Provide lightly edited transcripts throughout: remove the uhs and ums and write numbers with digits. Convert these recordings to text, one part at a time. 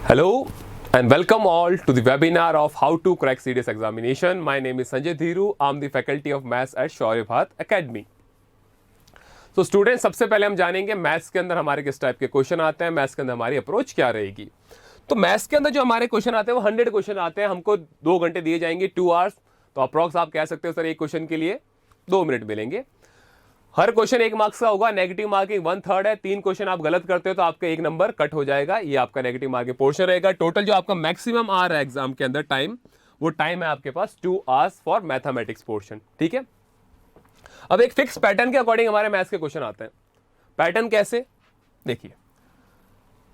Hello and welcome all to the webinar of how to crack CDS examination. My name is Sanjay Dhiru. I'm the faculty of maths at Shaurya Bharat Academy. तो student सबसे पहले हम जानेंगे maths के अंदर हमारे किस type के क्वेश्चन आते हैं, मैथ्स के अंदर हमारी अप्रोच क्या रहेगी। तो मैथ्स के अंदर जो हमारे क्वेश्चन आते हैं वो 100 क्वेश्चन आते हैं, हमको 2 घंटे दिए जाएंगे, 2 आवर्स। तो अप्रॉक्स आप कह सकते हो सर एक क्वेश्चन के लिए 2 मिनट मिलेंगे। हर क्वेश्चन 1 मार्क्स का होगा, नेगेटिव मार्किंग 1/3 है। 3 क्वेश्चन आप गलत करते हो तो आपका 1 नंबर कट हो जाएगा, ये आपका नेगेटिव मार्किंग पोर्शन रहेगा। टोटल जो आपका मैक्सिमम आ रहा है एग्जाम के अंदर टाइम, वो टाइम है आपके पास 2 आवर्स फॉर मैथमेटिक्स पोर्शन। ठीक है, अब एक फिक्स पैटर्न के अकॉर्डिंग हमारे मैथ्स के क्वेश्चन आते हैं। पैटर्न कैसे, देखिए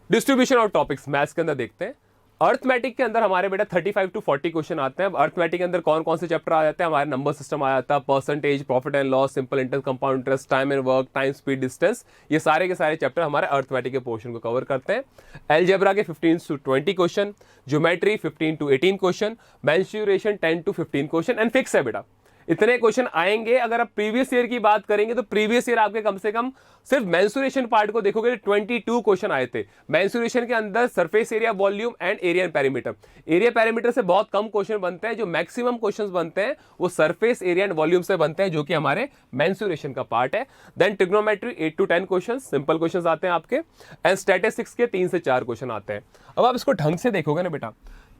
डिस्ट्रीब्यूशन ऑफ टॉपिक्स मैथ्स के अंदर देखते हैं। अर्थमेटिक के अंदर हमारे बेटा 35 to 40 क्वेश्चन आते हैं। अर्थमेटिक के अंदर कौन कौन से चैप्टर आ जाते हैं, हमारे नंबर सिस्टम आ जाता है, percentage, profit and loss, simple interest, compound interest, time and work, time speed distance, ये सारे के सारे चैप्टर हमारे अर्थमेटिक के पोर्शन को कवर करते हैं। अलजेब्रा के 15 to 20 question, geometry 15 to 18 question, mensuration 10 to 15 question and fix है बेटा इतने क्वेश्चन आएंगे। अगर आप प्रीवियस ईयर की बात करेंगे तो प्रीवियस ईयर आपके कम से कम सिर्फ मेंसुरेशन पार्ट को देखोगे 22 क्वेश्चन आए थे। मेंसुरेशन के अंदर surface area, volume and area and parameter. Area parameter से बहुत कम क्वेश्चन बनते हैं, जो मैक्सिमम क्वेश्चंस बनते हैं वो सरफेस एरिया एंड वॉल्यूम से बनते हैं, जो कि हमारे मेंसुरेशन का पार्ट है। Then trigonometry 8 to 10 question, simple question आते हैं आपके, एंड स्टैटिस्टिक्स के 3 से 4 क्वेश्चन आते हैं। अब आप इसको ढंग से देखोगे ना बेटा,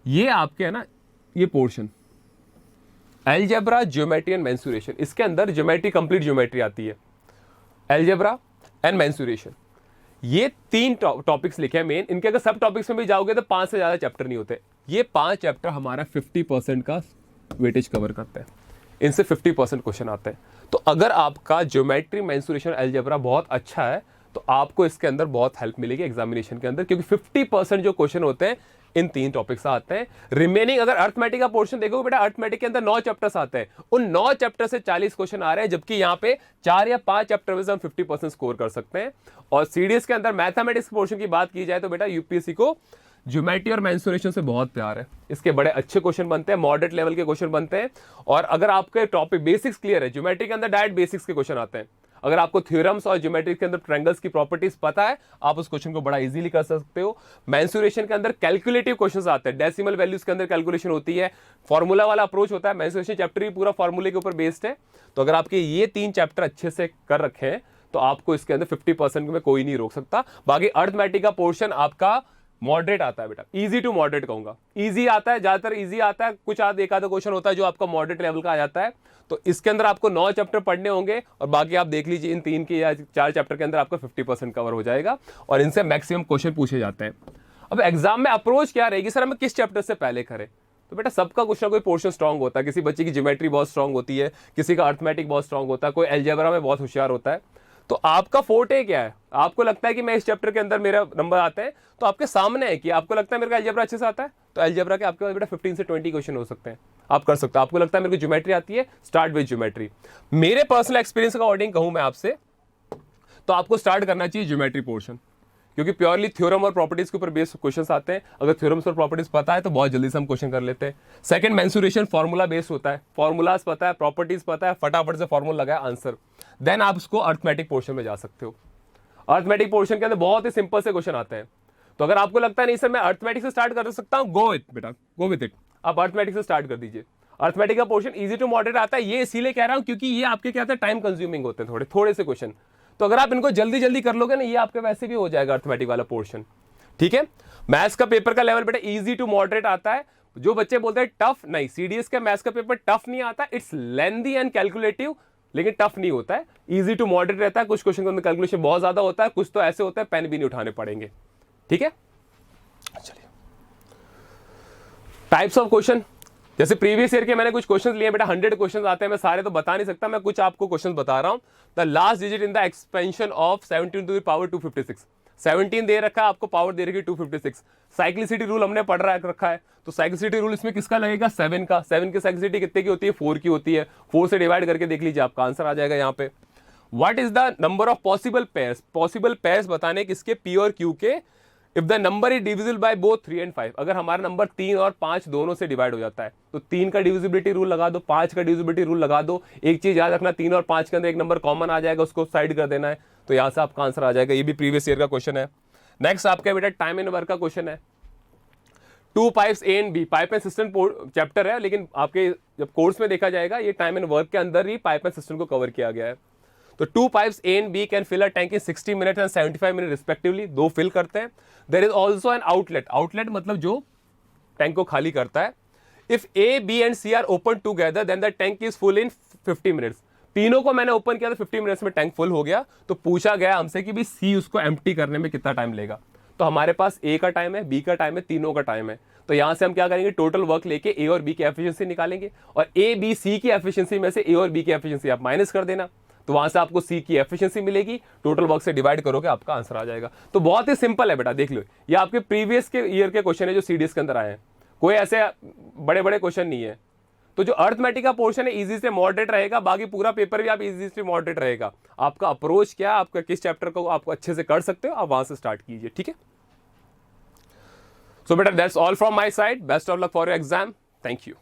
ये आपके है ना, ये portion algebra, geometry and mensuration, इसके अंदर ज्योमेट्री, कंप्लीट ज्योमेट्री आती है, अलजेब्रा एंड मेंसुरेशन, ये 3 टॉपिक्स लिखे हैं मेन। इनके अगर सब टॉपिक्स में भी जाओगे तो 5 से ज्यादा चैप्टर नहीं होते। ये 5 चैप्टर हमारा 50% का वेटेज कवर करते हैं, इनसे 50% क्वेश्चन आते हैं। तो अगर आपका ज्योमेट्री, मेंसुरेशन, अलजेब्रा बहुत अच्छा है तो आपको इसके अंदर बहुत हेल्प मिलेगी एग्जामिनेशन के अंदर, क्योंकि 50% जो क्वेश्चन होते हैं इन 3 टॉपिक्स आते हैं। रिमेनिंग अगर अर्थमेटिक का पोर्शन देखोगे बेटा, अर्थमेटिक के अंदर 9 चैप्टर्स आते हैं, उन 9 चैप्टर से 40 क्वेश्चन आ रहे हैं, जबकि यहाँ पे 4 या 5 चैप्टर में से हम 50% स्कोर कर सकते हैं। और सीडीएस के अंदर मैथमेटिक्स पोर्शन की बात की जाए तो बेटा यूपीएससी को ज्योमेट्री और मेंसुरेशन से बहुत प्यार है, इसके बड़े अच्छे क्वेश्चन बनते हैं, मॉडरेट लेवल के क्वेश्चन बनते हैं। और अगर आपके टॉपिक बेसिक्स क्लियर है, ज्योमेट्री के अंदर डायरेक्ट बेसिक्स के क्वेश्चन आते हैं। अगर आपको थ्योरम्स और ज्योमेट्री के अंदर ट्रायंगल्स की प्रॉपर्टीज पता है, आप उस क्वेश्चन को बड़ा इजीली कर सकते हो। मेंसुरेशन के अंदर कैलकुलेटिव क्वेश्चंस आते हैं, डेसिमल वैल्यूज के अंदर कैलकुलेशन होती है, फॉर्मूला वाला अप्रोच होता है। मेंसुरेशन चैप्टर भी पूरा फॉर्मूले के ऊपर बेस्ड है। तो अगर आपके ये 3 चैप्टर अच्छे से कर रखे हैं तो आपको इसके अंदर 50% में कोई नहीं रोक सकता। बाकी अर्थमेटिक का पोर्शन आपका मॉडरेट आता है बेटा, इजी टू मॉडरेट कहूंगा, इजी आता है, ज्यादातर इजी आता है, कुछ एक आधा क्वेश्चन होता है जो आपका मॉडरेट लेवल का आ जाता है। तो इसके अंदर आपको 9 चैप्टर पढ़ने होंगे और बाकी आप देख लीजिए इन 3 के या 4 चैप्टर के अंदर आपका 50% कवर हो जाएगा और इनसे मैक्सिमम क्वेश्चन पूछे जाते हैं। अब एग्जाम में अप्रोच क्या रहेगी, सर हमें किस चैप्टर से पहले करें, तो बेटा सबका कुछ ना कोई पोर्शन स्ट्रांग होता है। किसी बच्चे की ज्योमेट्री बहुत स्ट्रांग होती है, किसी का अर्थमेटिक बहुत स्ट्रांग होता है, कोई अलजेब्रा में बहुत होशियार होता है। तो आपका फोर्टे क्या है, आपको लगता है कि मैं इस चैप्टर के अंदर मेरा नंबर आते हैं, तो आपके सामने है कि आपको लगता है मेरे को अलजेब्रा अच्छे से आता है, तो अलजेब्रा के आपके पास बेटा 15 से 20 क्वेश्चन हो सकते हैं, आप कर सकते हो। आपको लगता है मेरे को ज्योमेट्री आती है, स्टार्ट विद ज्योमेट्री। मेरे पर्सनल एक्सपीरियंस का अकॉर्डिंग कहूं मैं आपसे, तो आपको स्टार्ट करना चाहिए ज्योमेट्री पोर्शन, क्योंकि प्योरली थ्योरम और प्रॉपर्टीज के ऊपर बेस्ड क्वेश्चंस आते हैं। अगर थ्योरम्स और प्रॉपर्टीज पता है तो बहुत जल्दी से हम क्वेश्चन कर लेते हैं। सेकंड, मेंसुरेशन फॉर्मूला बेस्ड होता है, फॉर्मूलाज पता है, प्रॉपर्टीज पता है, फटाफट से फॉर्मूला लगाया आंसर। देन आप उसको अर्थमेटिक पोर्शन में जा सकते हो। अर्थमेटिक पोर्शन के अंदर बहुत ही सिंपल से क्वेश्चन आते हैं। तो अगर आपको लगता है नहीं सर मैं अर्थमेटिक से स्टार्ट कर सकता हूं, गो विथ बेटा, गो विथ इट, आप अर्थमेटिक से स्टार्ट कर दीजिए। अर्थमेटिक का पोर्शन इजी टू मॉडरेट आता है, ये इसीलिए कह रहा हूं क्योंकि ये आपके क्या होता है, टाइम कंज्यूमिंग होते हैं थोड़े से क्वेश्चन। तो अगर आप इनको जल्दी जल्दी कर लोगे ना, ये आपके वैसे भी हो जाएगा अर्थमेटिक वाला पोर्शन। ठीक है, मैथ्स का पेपर का लेवल बेटा इजी टू मॉडरेट आता है। जो बच्चे बोलते हैं टफ, नहीं, सीडीएस का मैथ्स का पेपर टफ नहीं आता, इट्स लेंथी एंड कैलकुलेटिव, लेकिन टफ नहीं होता है, इजी टू मॉडरेट रहता है। कुछ क्वेश्चन के अंदर कैलकुलेशन बहुत ज्यादा होता है, कुछ तो ऐसे होता है पेन भी नहीं उठाने पड़ेंगे। ठीक है, चलिए टाइप्स ऑफ क्वेश्चन, जैसे प्रीवियस ईयर के मैंने कुछ क्वेश्चंस लिए बेटा, 100 क्वेश्चंस आते हैं, मैं सारे तो बता नहीं सकता, मैं कुछ आपको क्वेश्चंस बता रहा हूं। The last digit in the expansion of 17 to the power 256, 17 दे रखा है आपको, पावर दे रखी 256। साइक्लिसिटी रूल हमने पढ़ रखा है, तो साइक्लिसिटी रूल इसमें किसका लगेगा, 7 का। 7 की साइक्लिसिटी कितने की होती है, 4 की होती है। 4 से डिवाइड करके देख लीजिए, आपका आंसर आ जाएगा यहाँ पे। What is the number of possible pairs, possible pairs बताने किसके, पी और क्यू के। If the number is divisible by both 3 and 5, अगर हमारा नंबर 3 और 5 दोनों से डिवाइड हो जाता है तो 3 का डिविजिबिलिटी रूल लगा दो, 5 का डिविजिबिलिटी रूल लगा दो। एक चीज याद रखना, 3 और 5 के अंदर एक नंबर कॉमन आ जाएगा, उसको साइड कर देना है, तो यहां से आपका आंसर आ जाएगा। ये भी प्रीवियस ईयर का क्वेश्चन है। नेक्स्ट आपका बेटा टाइम एंड वर्क का क्वेश्चन है। Two pipes A and B, pipe and system chapter है, लेकिन आपके जब कोर्स में देखा जाएगा ये टाइम एंड वर्क के अंदर ही पाइप एंड सिस्टम को कवर किया गया है। तो two pipes A and B can fill a tank in 60 minute and 75 minute respectively, दो फिल करते हैं। There is also an outlet, outlet मतलब जो टैंक को खाली करता है। If A B and C are open together then the tank is full in 50 minutes. तीनों को मैंने ओपन किया तो 50 मिनट्स में टैंक फुल हो गया। तो पूछा गया हमसे कि भी सी उसको एम्प्टी करने में कितना टाइम लेगा। तो हमारे पास ए का टाइम है, बी का टाइम है, तीनों का टाइम है। तो यहां से हम क्या करेंगे, टोटल वर्क लेके ए और बी की एफिशिएंसी निकालेंगे, और ए बी सी की एफिशिएंसी में से ए और बी की एफिशिएंसी आप माइनस कर देना, तो वहां से आपको सी की एफिशिएंसी मिलेगी, टोटल वर्क से डिवाइड करोगे आपका आंसर आ जाएगा। तो बहुत ही सिंपल है बेटा, देख लो, ये आपके प्रीवियस के ईयर के क्वेश्चन है जो सीडीएस के अंदर आए हैं, कोई ऐसे बड़े बड़े क्वेश्चन नहीं है। तो जो अर्थमेटिक का पोर्शन है इजी से मॉडरेट रहेगा, बाकी पूरा पेपर भी आप इजी से मॉडरेट रहेगा। आपका अप्रोच क्या, आपका किस चैप्टर को आप अच्छे से कर सकते हो, आप वहां से स्टार्ट कीजिए, ठीक है। सो बेटा that's all from my side, best of luck for your exam, thank you.